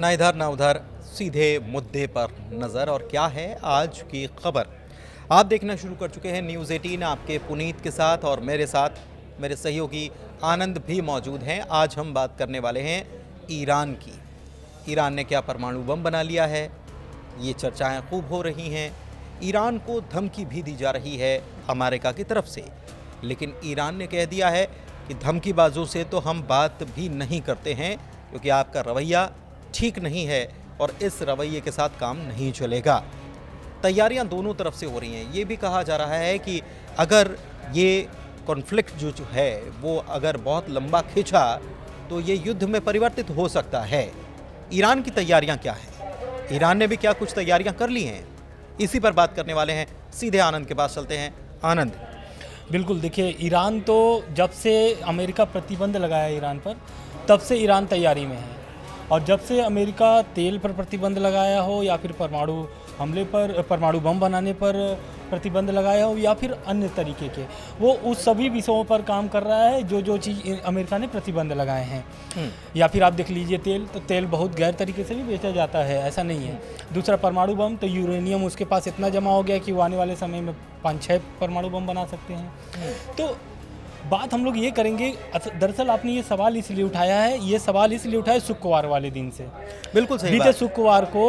ना इधर ना उधर, सीधे मुद्दे पर नज़र। और क्या है आज की खबर, आप देखना शुरू कर चुके हैं न्यूज़ 18 आपके पुनीत के साथ, और मेरे साथ मेरे सहयोगी आनंद भी मौजूद हैं। आज हम बात करने वाले हैं ईरान की। ईरान ने क्या परमाणु बम बना लिया है, ये चर्चाएं खूब हो रही हैं। ईरान को धमकी भी दी जा रही है अमेरिका की तरफ से, लेकिन ईरान ने कह दिया है कि धमकीबाजों से तो हम बात भी नहीं करते हैं, क्योंकि आपका रवैया ठीक नहीं है और इस रवैये के साथ काम नहीं चलेगा। तैयारियां दोनों तरफ से हो रही हैं। ये भी कहा जा रहा है कि अगर ये कॉन्फ्लिक्ट जो है वो अगर बहुत लंबा खिंचा तो ये युद्ध में परिवर्तित हो सकता है। ईरान की तैयारियां क्या हैं? ईरान ने भी क्या कुछ तैयारियां कर ली हैं? इसी पर बात करने वाले हैं। सीधे आनंद के पास चलते हैं। आनंद, बिल्कुल, देखिए, ईरान तो जब से अमेरिका प्रतिबंध लगाया ईरान पर, तब से ईरान तैयारी में है। और जब से अमेरिका तेल पर प्रतिबंध लगाया हो, या फिर परमाणु हमले पर, परमाणु बम बनाने पर प्रतिबंध लगाया हो, या फिर अन्य तरीके के, वो उस सभी विषयों पर काम कर रहा है जो चीज़ अमेरिका ने प्रतिबंध लगाए हैं। या फिर आप देख लीजिए तेल, तो तेल बहुत गैर तरीके से भी बेचा जाता है, ऐसा नहीं है। दूसरा परमाणु बम, तो यूरेनियम उसके पास इतना जमा हो गया कि वो आने वाले समय में 5-6 परमाणु बम बना सकते हैं। तो बात हम लोग ये करेंगे, दरअसल आपने ये सवाल इसलिए उठाया है, ये सवाल इसलिए उठाया शुक्रवार वाले दिन से। बिल्कुल सही बीते शुक्रवार को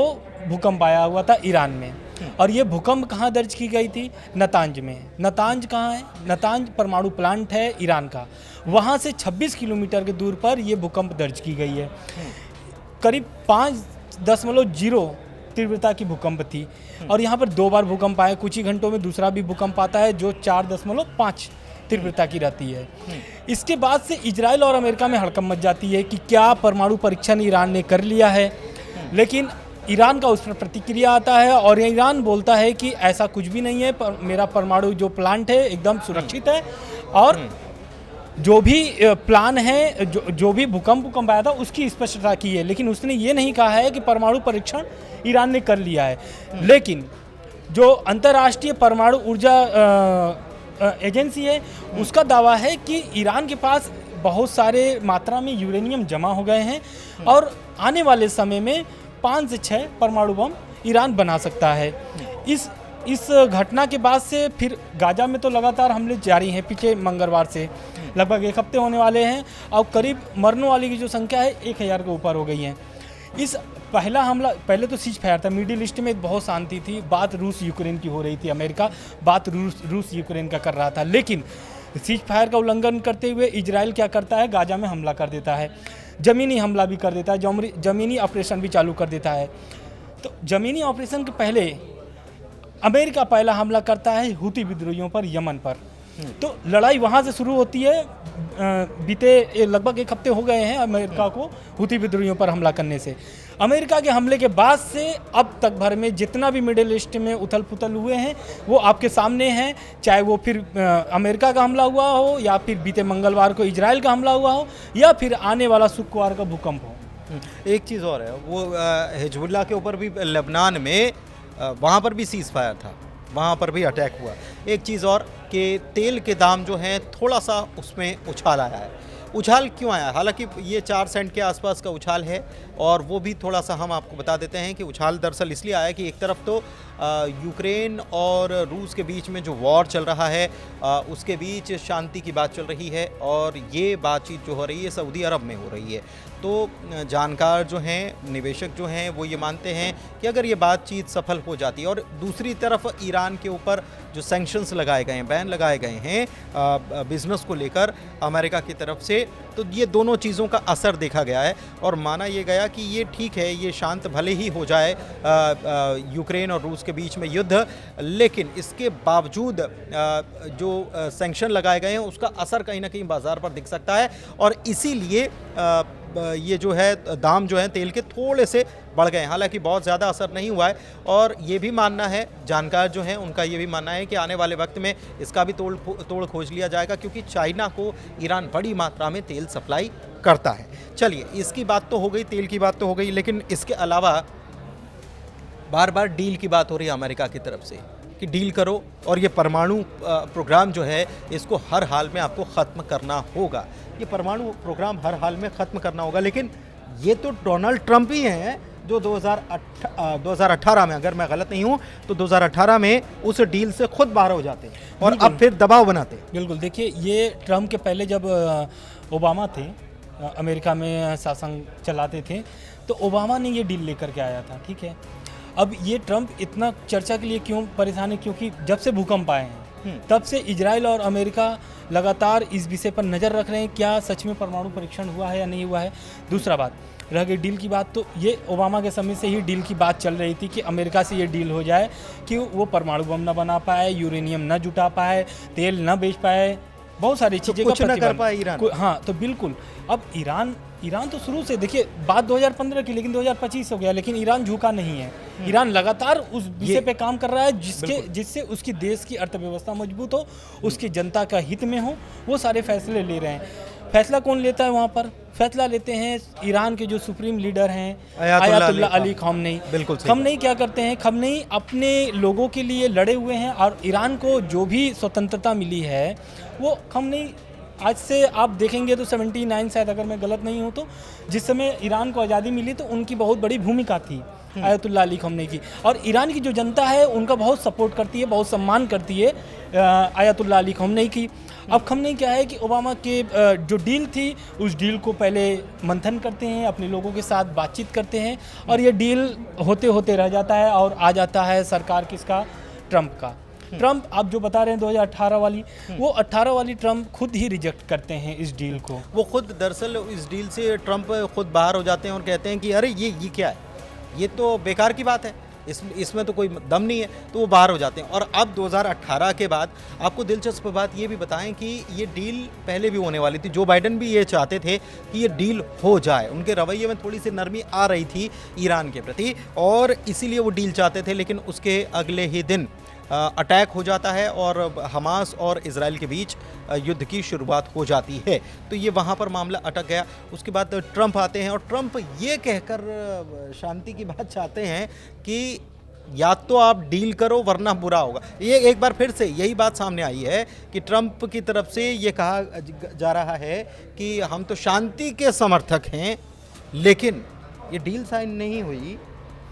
भूकंप आया हुआ था ईरान में, और ये भूकंप कहाँ दर्ज की गई थी? नतांज में। नतांज कहाँ है? नतांज परमाणु प्लांट है ईरान का, वहाँ से 26 किलोमीटर के दूर पर ये भूकंप दर्ज की गई है। करीब 5.0 तीव्रता की भूकंप थी, और यहाँ पर 2 बार भूकंप आए। कुछ ही घंटों में दूसरा भी भूकंप आता है जो 4.5 तीव्रता की रहती है। इसके बाद से इजराइल और अमेरिका में हड़कंप मच जाती है कि क्या परमाणु परीक्षण ईरान ने कर लिया है। लेकिन ईरान का उस पर प्रतिक्रिया आता है, और ईरान बोलता है कि ऐसा कुछ भी नहीं है, मेरा परमाणु जो प्लांट है एकदम सुरक्षित है, और जो भी प्लान है, जो भी भूकंप आया था उसकी स्पष्टता की है। लेकिन उसने ये नहीं कहा है कि परमाणु परीक्षण ईरान ने कर लिया है। लेकिन जो अंतर्राष्ट्रीय परमाणु ऊर्जा एजेंसी है, उसका दावा है कि ईरान के पास बहुत सारे मात्रा में यूरेनियम जमा हो गए हैं, और आने वाले समय में 5 से 6 परमाणु बम ईरान बना सकता है। इस घटना के बाद से फिर गाजा में तो लगातार हमले जारी हैं। पीछे मंगलवार से लगभग 1 हफ्ते होने वाले हैं, और करीब मरने वाली की जो संख्या है 1000 के ऊपर हो गई है। इस पहला हमला, पहले तो सीज फायर था, मिडिल ईस्ट में बहुत शांति थी, बात रूस यूक्रेन की हो रही थी, अमेरिका बात रूस यूक्रेन का कर रहा था। लेकिन सीज फायर का उल्लंघन करते हुए इजराइल क्या करता है? गाजा में हमला कर देता है, ज़मीनी हमला भी कर देता है, ज़मीनी ऑपरेशन भी चालू कर देता है। तो ज़मीनी ऑपरेशन के पहले अमेरिका पहला हमला करता है हुती विद्रोहियों पर, यमन पर। तो लड़ाई वहाँ से शुरू होती है। बीते लगभग 1 हफ्ते हो गए हैं अमेरिका को हुती विद्रोहियों पर हमला करने से। अमेरिका के हमले के बाद से अब तक भर में जितना भी मिडिल ईस्ट में उथल पुथल हुए हैं वो आपके सामने हैं, चाहे वो फिर अमेरिका का हमला हुआ हो, या फिर बीते मंगलवार को इजराइल का हमला हुआ हो, या फिर आने वाला शुक्रवार का भूकंप हो। एक चीज़ और है, वो हिजबुल्लाह के ऊपर भी लेबनान में वहाँ पर भी सीज़ फायर था, वहाँ पर भी अटैक हुआ। एक चीज़ और कि तेल के दाम जो हैं थोड़ा सा उसमें उछाल आया है। उछाल क्यों आया? हालांकि ये 4 सेंट के आसपास का उछाल है, और वो भी थोड़ा सा हम आपको बता देते हैं कि उछाल दरअसल इसलिए आया कि एक तरफ तो यूक्रेन और रूस के बीच में जो वॉर चल रहा है, उसके बीच शांति की बात चल रही है, और ये बातचीत जो हो रही है सऊदी अरब में हो रही है। तो जानकार जो हैं, निवेशक जो हैं, वो ये मानते हैं कि अगर ये बातचीत सफल हो जाती है, और दूसरी तरफ ईरान के ऊपर जो सैंक्शंस लगाए गए हैं, बैन लगाए गए हैं बिज़नेस को लेकर अमेरिका की तरफ से, तो ये दोनों चीज़ों का असर देखा गया है, और माना ये गया कि ये ठीक है, ये शांत भले ही हो जाए यूक्रेन और रूस के बीच में युद्ध, लेकिन इसके बावजूद जो सैंक्शन लगाए गए हैं उसका असर कहीं ना कहीं बाज़ार पर दिख सकता है, और इसीलिए ये जो है दाम जो है तेल के थोड़े से बढ़ गए हैं। हालांकि बहुत ज़्यादा असर नहीं हुआ है, और ये भी मानना है, जानकार जो हैं उनका ये भी मानना है कि आने वाले वक्त में इसका भी तोड़ खोज लिया जाएगा, क्योंकि चाइना को ईरान बड़ी मात्रा में तेल सप्लाई करता है। चलिए, इसकी बात तो हो गई, तेल की बात तो हो गई, लेकिन इसके अलावा बार बार डील की बात हो रही है अमेरिका की तरफ से कि डील करो, और ये परमाणु प्रोग्राम जो है इसको हर हाल में आपको ख़त्म करना होगा। ये परमाणु प्रोग्राम हर हाल में ख़त्म करना होगा, लेकिन ये तो डोनाल्ड ट्रंप ही हैं जो 2018 में, अगर मैं गलत नहीं हूँ तो 2018 में उस डील से खुद बाहर हो जाते हैं और अब फिर दबाव बनाते हैं। बिल्कुल, देखिए ये ट्रम्प के पहले जब ओबामा थे अमेरिका में शासन चलाते थे, तो ओबामा ने ये डील लेकर के आया था, ठीक है। अब ये ट्रम्प इतना चर्चा के लिए क्यों परेशान है, क्योंकि जब से भूकंप आए हैं तब से इजराइल और अमेरिका लगातार इस विषय पर नज़र रख रहे हैं, क्या सच में परमाणु परीक्षण हुआ है या नहीं हुआ है। दूसरा बात रह गई डील की बात, तो ये ओबामा के समय से ही डील की बात चल रही थी कि अमेरिका से ये डील हो जाए कि वो परमाणु बम न बना पाए, यूरेनियम न जुटा पाए, तेल न बेच पाए, बहुत सारी चीज़ें कुछ न कर पाए ईरान। हाँ, तो बिल्कुल। अब ईरान तो शुरू से देखिए बात 2015 की, लेकिन 2025 हो गया, लेकिन ईरान झुका नहीं है। ईरान लगातार उस विषय पे काम कर रहा है जिससे उसकी देश की अर्थव्यवस्था मजबूत हो, उसकी जनता का हित में हो, वो सारे फैसले ले रहे हैं। फैसला कौन लेता है वहाँ पर? फैसला लेते हैं ईरान के जो सुप्रीम लीडर हैं आयतुल्लाह अली खामनेई। बिल्कुल, खामनेई क्या करते हैं? खामनेई अपने लोगों के लिए लड़े हुए हैं और ईरान को जो भी स्वतंत्रता मिली है वो खामनेई, आज से आप देखेंगे तो 79 शायद, अगर मैं गलत नहीं हूँ तो, जिस समय ईरान को आज़ादी मिली तो उनकी बहुत बड़ी भूमिका थी आयतुल्लाह अली खामनेई की, और ईरान की जो जनता है उनका बहुत सपोर्ट करती है, बहुत सम्मान करती है आयतुल्लाह अली खामनेई की। अब खामनेई क्या है कि ओबामा के जो डील थी उस डील को पहले मंथन करते हैं, अपने लोगों के साथ बातचीत करते हैं, और ये डील होते होते रह जाता है और आ जाता है सरकार किसका? ट्रंप का। ट्रंप आप जो बता रहे हैं 2018 वाली, वो 18 वाली ट्रंप खुद ही रिजेक्ट करते हैं इस डील को। वो खुद दरअसल इस डील से ट्रंप खुद बाहर हो जाते हैं और कहते हैं कि अरे ये क्या है, ये तो बेकार की बात है, इसमें तो कोई दम नहीं है, तो वो बाहर हो जाते हैं। और अब 2018 के बाद आपको दिलचस्प बात ये भी बताएं कि ये डील पहले भी होने वाली थी, जो बाइडन भी ये चाहते थे कि ये डील हो जाए, उनके रवैये में थोड़ी सी नरमी आ रही थी ईरान के प्रति और इसीलिए वो डील चाहते थे, लेकिन उसके अगले ही दिन अटैक हो जाता है और हमास और इजराइल के बीच युद्ध की शुरुआत हो जाती है। तो ये वहाँ पर मामला अटक गया। उसके बाद ट्रंप आते हैं और ट्रंप ये कहकर शांति की बात चाहते हैं कि या तो आप डील करो वरना बुरा होगा। ये एक बार फिर से यही बात सामने आई है कि ट्रंप की तरफ से ये कहा जा रहा है कि हम तो शांति के समर्थक हैं, लेकिन ये डील साइन नहीं हुई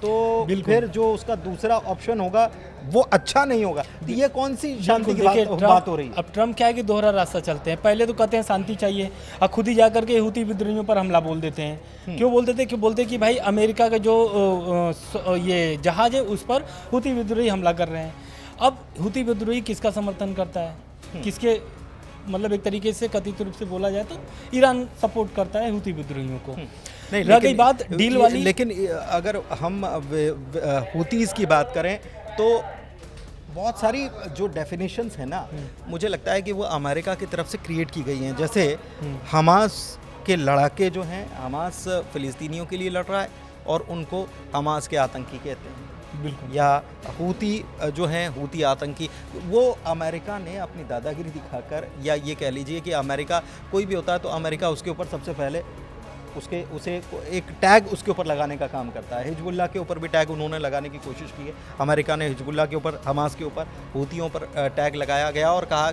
तो फिर जो उसका दूसरा ऑप्शन होगा वो अच्छा नहीं होगा। तो ये कौन सी शांति की बात हो रही है? अब ट्रंप क्या है कि दोहरा रास्ता चलते हैं। पहले तो कहते हैं शांति चाहिए और खुद ही जाकर के हुती विद्रोहियों पर हमला बोल देते हैं। क्यों बोलते थे? क्यों बोलते कि भाई अमेरिका का जो ये जहाज है उस पर हुती विद्रोही हमला कर रहे हैं। अब हुती विद्रोही किसका समर्थन करता है? किसके, मतलब एक तरीके से कथित रूप से बोला जाए तो ईरान सपोर्ट करता है हुती विद्रोहियों को। नहीं, रह गई बात डील वाली। लेकिन अगर हम हुतीज़ की बात करें तो बहुत सारी जो डेफिनेशंस है ना, मुझे लगता है कि वो अमेरिका की तरफ से क्रिएट की गई हैं। जैसे हमास के लड़ाके जो हैं, हमास फ़िलिस्तीनियों के लिए लड़ रहा है और उनको हमास के आतंकी कहते हैं, बिल्कुल। या हूती जो हैं हुती आतंकी, वो अमेरिका ने अपनी दादागिरी दिखाकर, या ये कह लीजिए कि अमेरिका कोई भी होता है तो अमेरिका उसके ऊपर सबसे पहले उसे एक टैग उसके ऊपर लगाने का काम करता है। हिजबुल्लाह के ऊपर भी टैग उन्होंने लगाने की कोशिश की है। अमेरिका ने हिजबुल्लाह के ऊपर, हमास के ऊपर, हूतियों पर टैग लगाया गया और कहा,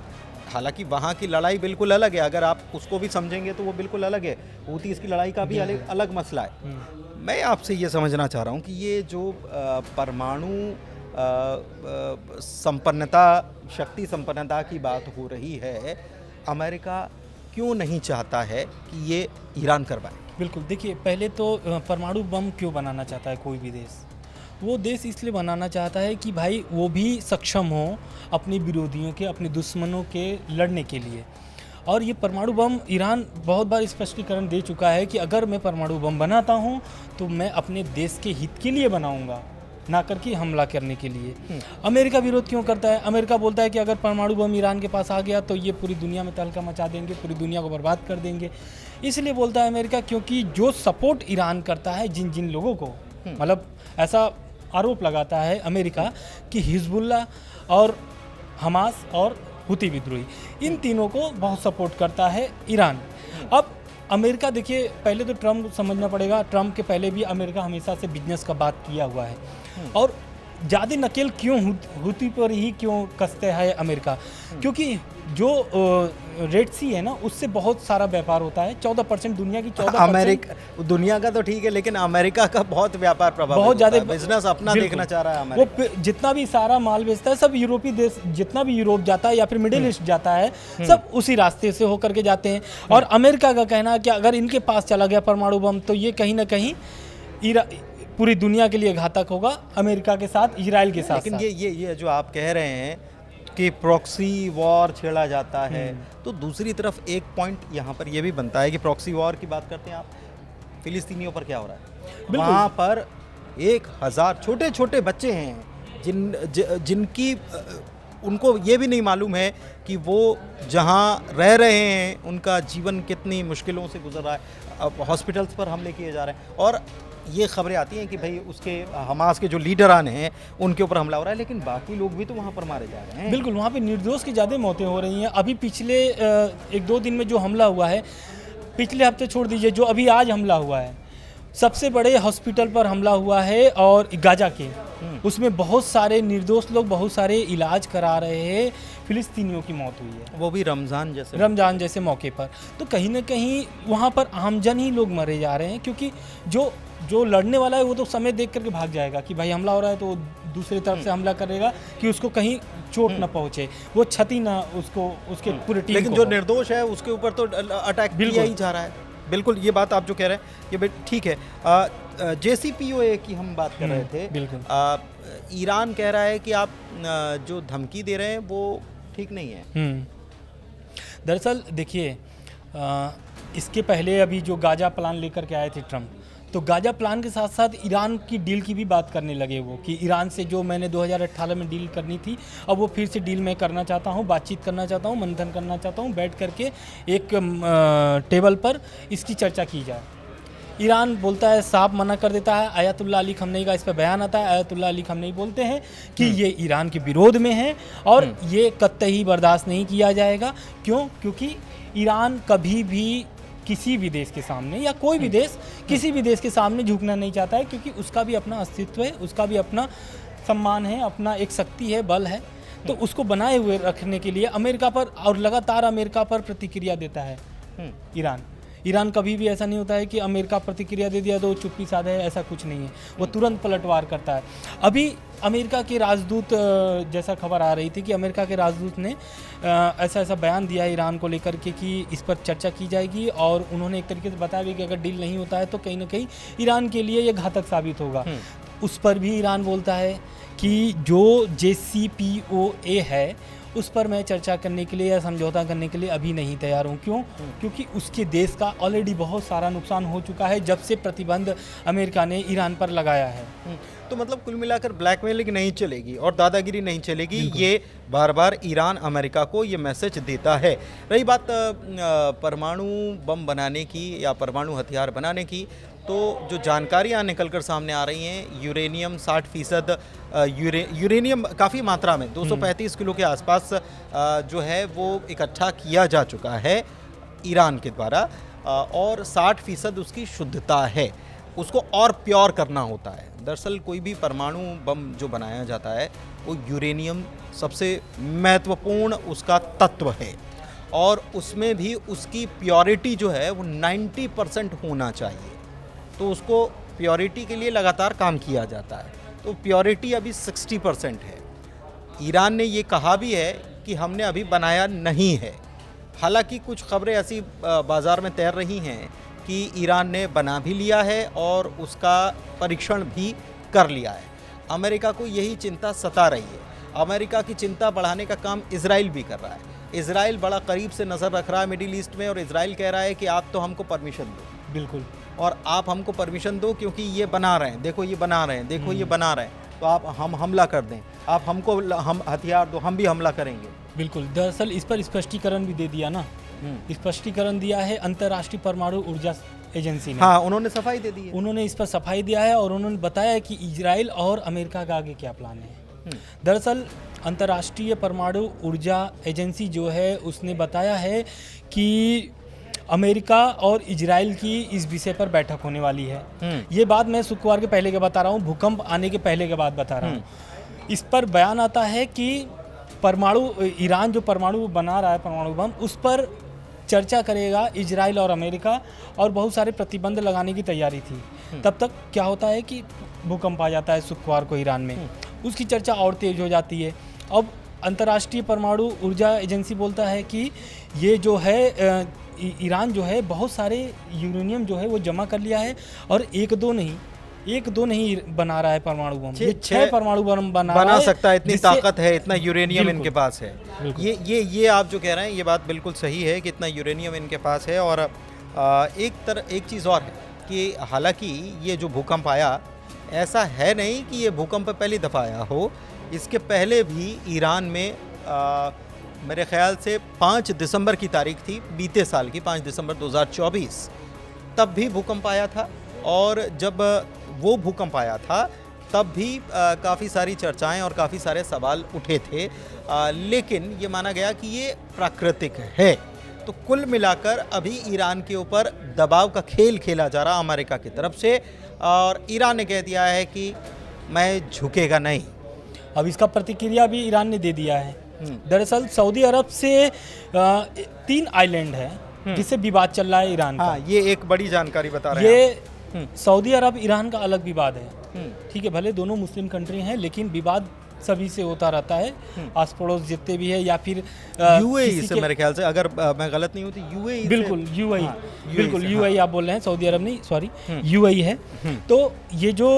हालांकि वहाँ की लड़ाई बिल्कुल अलग है, अगर आप उसको भी समझेंगे तो वो बिल्कुल अलग है। हूती इसकी लड़ाई का भी अलग मसला है। मैं आपसे ये समझना चाह रहा हूँ कि ये जो परमाणु संपन्नता, शक्ति संपन्नता की बात हो रही है, अमेरिका क्यों नहीं चाहता है कि ये ईरान करवाए? बिल्कुल, देखिए पहले तो परमाणु बम क्यों बनाना चाहता है कोई भी देश? वो देश इसलिए बनाना चाहता है कि भाई वो भी सक्षम हो अपने विरोधियों के, अपने दुश्मनों के लड़ने के लिए। और ये परमाणु बम ईरान बहुत बार स्पष्टीकरण दे चुका है कि अगर मैं परमाणु बम बनाता हूँ तो मैं अपने देश के हित के लिए बनाऊँगा, ना करके हमला करने के लिए। अमेरिका विरोध क्यों करता है? अमेरिका बोलता है कि अगर परमाणु बम ईरान के पास आ गया तो ये पूरी दुनिया में तहलका मचा देंगे, पूरी दुनिया को बर्बाद कर देंगे। इसलिए बोलता है अमेरिका, क्योंकि जो सपोर्ट ईरान करता है जिन जिन लोगों को, मतलब ऐसा आरोप लगाता है अमेरिका कि हिजबुल्लाह और हमास और हुती विद्रोही, इन तीनों को बहुत सपोर्ट करता है ईरान। अब अमेरिका, देखिए पहले तो ट्रंप समझना पड़ेगा, ट्रंप के पहले भी अमेरिका हमेशा से बिजनेस का बात किया हुआ है और ज़्यादा नकेल क्यों हुती पर ही क्यों कसते है अमेरिका? क्योंकि जो रेड सी है ना, उससे बहुत सारा व्यापार होता है। 14% दुनिया की 14% अमेरिका, दुनिया का तो ठीक है, लेकिन अमेरिका का बहुत व्यापार प्रभाव, बहुत ज़्यादा बिजनेस अपना बिल्कुल। देखना चाह रहा है अमेरिका। वो जितना भी सारा माल बेचता है सब यूरोपीय देश, जितना भी यूरोप जाता है या फिर मिडिल ईस्ट जाता है, सब उसी रास्ते से होकर के जाते हैं। और अमेरिका का कहना है कि अगर इनके पास चला गया परमाणु बम तो ये कहीं ना कहीं पूरी दुनिया के लिए घातक होगा, अमेरिका के साथ, इजराइल के साथ। लेकिन ये जो आप कह रहे हैं कि प्रॉक्सी वॉर छेड़ा जाता है, तो दूसरी तरफ एक पॉइंट यहाँ पर ये भी बनता है कि प्रॉक्सी वॉर की बात करते हैं आप, फिलिस्तीनियों पर क्या हो रहा है? वहाँ पर 1000 छोटे छोटे बच्चे हैं जिनकी उनको ये भी नहीं मालूम है कि वो जहाँ रह रहे हैं उनका जीवन कितनी मुश्किलों से गुजर रहा है। अब हॉस्पिटल्स पर हमले किए जा रहे हैं और ये खबरें आती हैं कि भाई उसके हमास के जो लीडरान हैं उनके ऊपर हमला हो रहा है, लेकिन बाकी लोग भी तो वहाँ पर मारे जा रहे हैं। बिल्कुल, वहाँ पे निर्दोष की ज़्यादा मौतें हो रही हैं। अभी पिछले 1-2 दिन में जो हमला हुआ है, पिछले हफ्ते छोड़ दीजिए, जो अभी आज हमला हुआ है, सबसे बड़े हॉस्पिटल पर हमला हुआ है और गाजा के, उसमें बहुत सारे निर्दोष लोग बहुत सारे इलाज करा रहे हैं, फिलिस्तीनियों की मौत हुई है, वो भी रमज़ान जैसे मौके पर। तो कहीं ना कहीं वहाँ पर आमजन ही लोग मरे जा रहे हैं, क्योंकि जो लड़ने वाला है वो तो समय देख करके भाग जाएगा कि भाई हमला हो रहा है, तो दूसरी तरफ से हमला करेगा कि उसको कहीं चोट ना पहुँचे, वो क्षति ना उसको, उसके पूरे टीम। लेकिन जो निर्दोष है उसके ऊपर तो अटैक किया ही जा रहा है। बिल्कुल, ये बात आप जो कह रहे हैं ये ठीक है। JCPOA की हम बात कर रहे थे। बिल्कुल। ईरान कह रहा है कि आप जो धमकी दे रहे हैं वो ठीक नहीं है। दरअसल देखिए, इसके पहले अभी जो गाजा प्लान लेकर के आए थे ट्रम्प, तो गाजा प्लान के साथ साथ ईरान की डील की भी बात करने लगे वो, कि ईरान से जो मैंने 2018 में डील करनी थी, अब वो फिर से डील मैं करना चाहता हूँ, बातचीत करना चाहता हूँ, मंथन करना चाहता हूँ, बैठ करके एक टेबल पर इसकी चर्चा की जाए। ईरान बोलता है, साफ मना कर देता है। आयतुल्ला अली खमनेई का इस पर बयान आता है। आयतुल्ला अली खमनेई बोलते हैं कि ये ईरान के विरोध में है और ये कतई बर्दाश्त नहीं किया जाएगा। क्यों? क्योंकि ईरान कभी भी किसी भी देश के सामने, या कोई भी देश किसी भी देश के सामने झुकना नहीं चाहता है, क्योंकि उसका भी अपना अस्तित्व है, उसका भी अपना सम्मान है, अपना एक शक्ति है, बल है। तो उसको बनाए हुए रखने के लिए अमेरिका पर, और लगातार अमेरिका पर प्रतिक्रिया देता है ईरान कभी भी ऐसा नहीं होता है कि अमेरिका प्रतिक्रिया दे दिया तो चुप्पी साधे, ऐसा कुछ नहीं है, वो तुरंत पलटवार करता है। अभी अमेरिका के राजदूत, जैसा खबर आ रही थी कि अमेरिका के राजदूत ने ऐसा बयान दिया है ईरान को लेकर के कि इस पर चर्चा की जाएगी, और उन्होंने एक तरीके से बताया भी कि अगर डील नहीं होता है तो कहीं ना कहीं ईरान के लिए ये घातक साबित होगा। उस पर भी ईरान बोलता है कि जो JCPOA है उस पर मैं चर्चा करने के लिए या समझौता करने के लिए अभी नहीं तैयार हूँ। क्यों? क्योंकि उसके देश का ऑलरेडी बहुत सारा नुकसान हो चुका है जब से प्रतिबंध अमेरिका ने ईरान पर लगाया है। तो मतलब कुल मिलाकर ब्लैकमेलिंग नहीं चलेगी और दादागिरी नहीं चलेगी, ये बार बार ईरान अमेरिका को ये मैसेज देता है। रही बात परमाणु बम बनाने की या परमाणु हथियार बनाने की, तो जो जानकारियाँ निकलकर सामने आ रही हैं, यूरेनियम 60% यूरेनियम काफ़ी मात्रा में 235 किलो के आसपास जो है वो इकट्ठा किया जा चुका है ईरान के द्वारा, और 60% उसकी शुद्धता है, उसको और प्योर करना होता है। दरअसल कोई भी परमाणु बम जो बनाया जाता है वो यूरेनियम सबसे महत्वपूर्ण उसका तत्व है, और उसमें भी उसकी प्योरिटी जो है वो 90% होना चाहिए। तो उसको प्योरिटी के लिए लगातार काम किया जाता है, तो प्योरिटी अभी 60% है। ईरान ने ये कहा भी है कि हमने अभी बनाया नहीं है। हालांकि कुछ खबरें ऐसी बाज़ार में तैर रही हैं कि ईरान ने बना भी लिया है और उसका परीक्षण भी कर लिया है। अमेरिका को यही चिंता सता रही है। अमेरिका की चिंता बढ़ाने का काम इजराइल भी कर रहा है। इजराइल बड़ा करीब से नज़र रख रहा है मिडिल ईस्ट में, और इजराइल कह रहा है कि आप तो हमको परमिशन दो, बिल्कुल, और आप हमको परमिशन दो क्योंकि ये बना रहे हैं, देखो ये बना रहे हैं, देखो ये बना रहे हैं, तो आप हम हमला कर दें, आप हमको हम हथियार दो, हम भी हमला करेंगे। बिल्कुल। दरअसल इस पर स्पष्टीकरण भी दे दिया ना, स्पष्टीकरण दिया है अंतर्राष्ट्रीय परमाणु ऊर्जा एजेंसी ने। हाँ, उन्होंने सफाई दे दी है। उन्होंने इस पर सफाई दिया है और उन्होंने बताया कि इजराइल और अमेरिका का आगे क्या प्लान है। दरअसल अंतर्राष्ट्रीय परमाणु ऊर्जा एजेंसी जो है उसने बताया है कि अमेरिका और इजराइल की इस विषय पर बैठक होने वाली है। ये बात मैं शुक्रवार के पहले के बता रहा हूँ, भूकंप आने के पहले के बाद बता रहा हूँ। इस पर बयान आता है कि परमाणु ईरान जो परमाणु बना रहा है परमाणु बम, उस पर चर्चा करेगा इजराइल और अमेरिका, और बहुत सारे प्रतिबंध लगाने की तैयारी थी। तब तक क्या होता है कि भूकंप आ जाता है शुक्रवार को ईरान में, उसकी चर्चा और तेज हो जाती है। अब अंतर्राष्ट्रीय परमाणु ऊर्जा एजेंसी बोलता है कि ये जो है ईरान जो है बहुत सारे यूरेनियम जो है वो जमा कर लिया है, और एक दो नहीं बना रहा है परमाणु बम, ये 6 परमाणु बम बना सकता है। इतनी ताकत है, इतना यूरेनियम बिल्कुल, इनके पास है। ये आप जो कह रहे हैं ये बात बिल्कुल सही है कि इतना यूरेनियम इनके पास है। और एक चीज़ और है कि हालांकि ये जो भूकंप आया, ऐसा है नहीं कि ये भूकंप पहली दफ़ा आया हो। इसके पहले भी ईरान में मेरे ख्याल से 5 दिसंबर की तारीख थी, बीते साल की 5 दिसंबर 2024, तब भी भूकंप आया था। और जब वो भूकंप आया था तब भी काफ़ी सारी चर्चाएं और काफ़ी सारे सवाल उठे थे, लेकिन ये माना गया कि ये प्राकृतिक है। तो कुल मिलाकर अभी ईरान के ऊपर दबाव का खेल खेला जा रहा अमेरिका की तरफ से, और ईरान ने कह दिया है कि मैं झुकेगा नहीं। अब इसका प्रतिक्रिया भी ईरान ने दे दिया है। दरअसल सऊदी अरब से 3 आइलैंड है जिससे विवाद चल रहा है ईरान का। हाँ, ये एक बड़ी जानकारी बता रहे हैं। ये सऊदी अरब ईरान का अलग विवाद है, ठीक है, भले दोनों मुस्लिम कंट्री हैं, लेकिन विवाद सभी से होता रहता है, आस पड़ोस जितने भी है, या फिर यूएई से मेरे ख्याल से, अगर मैं गलत नहीं होती, यूएई बिल्कुल यूएई, बिल्कुल यूएई आप बोल रहे हैं, सऊदी अरब नहीं, सॉरी यूएई है। तो ये जो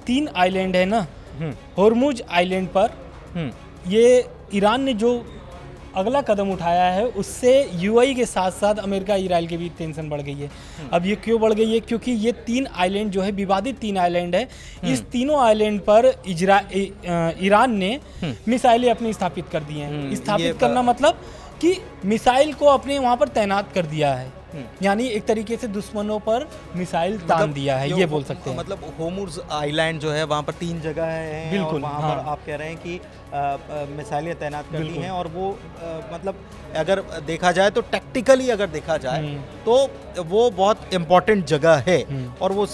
3 आइलैंड है ना, होर्मुज आइलैंड पर ये ईरान ने जो अगला कदम उठाया है, उससे यूएई के साथ साथ अमेरिका इजराइल के भी टेंशन बढ़ गई है। अब ये क्यों बढ़ गई है? क्योंकि ये 3 आइलैंड जो है विवादित 3 आइलैंड है, इस तीनों आइलैंड पर ईरान ने मिसाइलें अपनी स्थापित कर दी हैं। स्थापित करना मतलब कि मिसाइल को अपने वहाँ पर तैनात कर दिया है, यानी एक तरीके से दुश्मनों पर मिसाइल तान दिया है, ये बोल सकते हैं। मतलब होर्मुज आइलैंड जो है वहाँ पर 3 जगह हैं, बिल्कुल, वहाँ हाँ। पर आप कह रहे हैं कि मिसाइलें तैनात कर दी हैं, और वो मतलब अगर देखा जाए तो टैक्टिकली अगर देखा जाए तो वो बहुत इम्पॉर्टेंट जगह है। और वो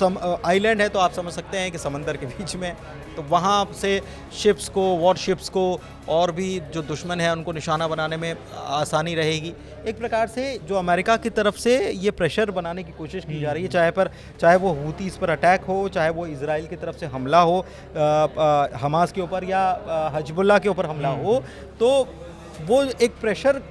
आइलैंड है तो आप समझ सकते हैं कि समंदर के बीच में, तो वहाँ से शिप्स को, वॉरशिप्स को, और भी जो दुश्मन है उनको निशाना बनाने में आसानी रहेगी। एक प्रकार से जो अमेरिका की तरफ से ये प्रेशर बनाने की कोशिश की जा रही है, चाहे वो हूतीस पर अटैक हो, चाहे वो इजराइल की तरफ से हमला हो, हमास के ऊपर या हिजबुल्लाह के ऊपर हमला हो, तो वो एक प्रेशर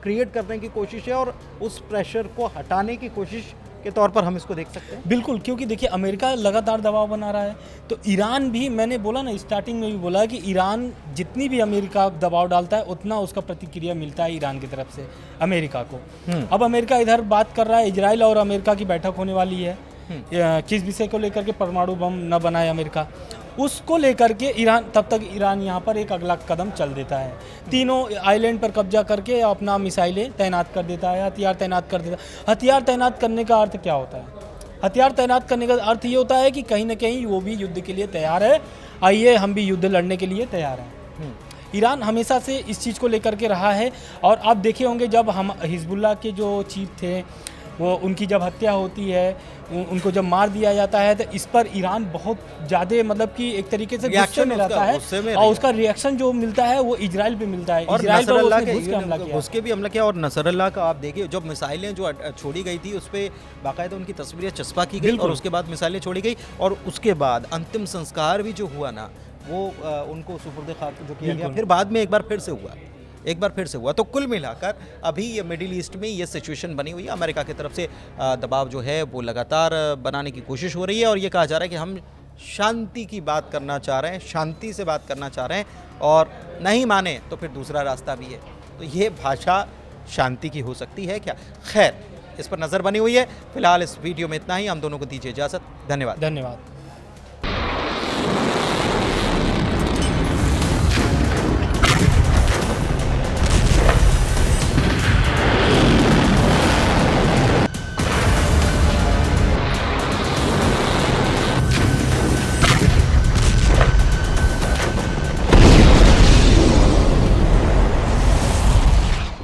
क्रिएट करने की कोशिश है, और उस प्रेशर को हटाने की कोशिश के तौर पर हम इसको देख सकते हैं। बिल्कुल, क्योंकि देखिए अमेरिका लगातार दबाव बना रहा है, तो ईरान भी, मैंने बोला ना स्टार्टिंग में भी बोला कि ईरान जितनी भी अमेरिका दबाव डालता है उतना उसका प्रतिक्रिया मिलता है ईरान की तरफ से अमेरिका को। अब अमेरिका इधर बात कर रहा है, इजराइल और अमेरिका की बैठक होने वाली है, किस विषय को लेकर के परमाणु बम न बनाए अमेरिका, उसको लेकर के ईरान, तब तक ईरान यहाँ पर एक अगला कदम चल देता है, तीनों आइलैंड पर कब्जा करके अपना मिसाइलें तैनात कर देता है, हथियार तैनात कर देता है। हथियार तैनात करने का अर्थ क्या होता है? हथियार तैनात करने का अर्थ ये होता है कि कहीं ना कहीं वो भी युद्ध के लिए तैयार है, आइए हम भी युद्ध लड़ने के लिए तैयार हैं। ईरान हमेशा से इस चीज़ को लेकर के रहा है, और आप देखे होंगे जब हम हिजबुल्लाह के जो चीफ थे, वो उनकी जब हत्या होती है, उनको जब मार दिया जाता है, तो इस पर ईरान बहुत ज़्यादा, मतलब कि एक तरीके से गुस्से में रहता है, और उसका रिएक्शन जो मिलता है वो इजराइल पे मिलता है। और इजराइल पर नसरल्लाह उसने घुस के हमला किया, उसके भी हमला किया। और नसरल्लाह का आप देखिए, जब मिसाइलें जो छोड़ी गई थी उस पर बाकायदा उनकी तस्वीरें चस्पा की गई, और उसके बाद मिसाइलें छोड़ी गई, और उसके बाद अंतिम संस्कार भी जो हुआ ना, वो उनको सुपुर्द खाक जो किया गया, फिर बाद में एक बार फिर से हुआ। तो कुल मिलाकर अभी ये मिडिल ईस्ट में ये सिचुएशन बनी हुई है। अमेरिका की तरफ से दबाव जो है वो लगातार बनाने की कोशिश हो रही है, और ये कहा जा रहा है कि हम शांति की बात करना चाह रहे हैं, शांति से बात करना चाह रहे हैं, और नहीं माने तो फिर दूसरा रास्ता भी है। तो ये भाषा शांति की हो सकती है क्या? खैर, इस पर नज़र बनी हुई है। फिलहाल इस वीडियो में इतना ही। हम दोनों को दीजिए इजाज़त। धन्यवाद।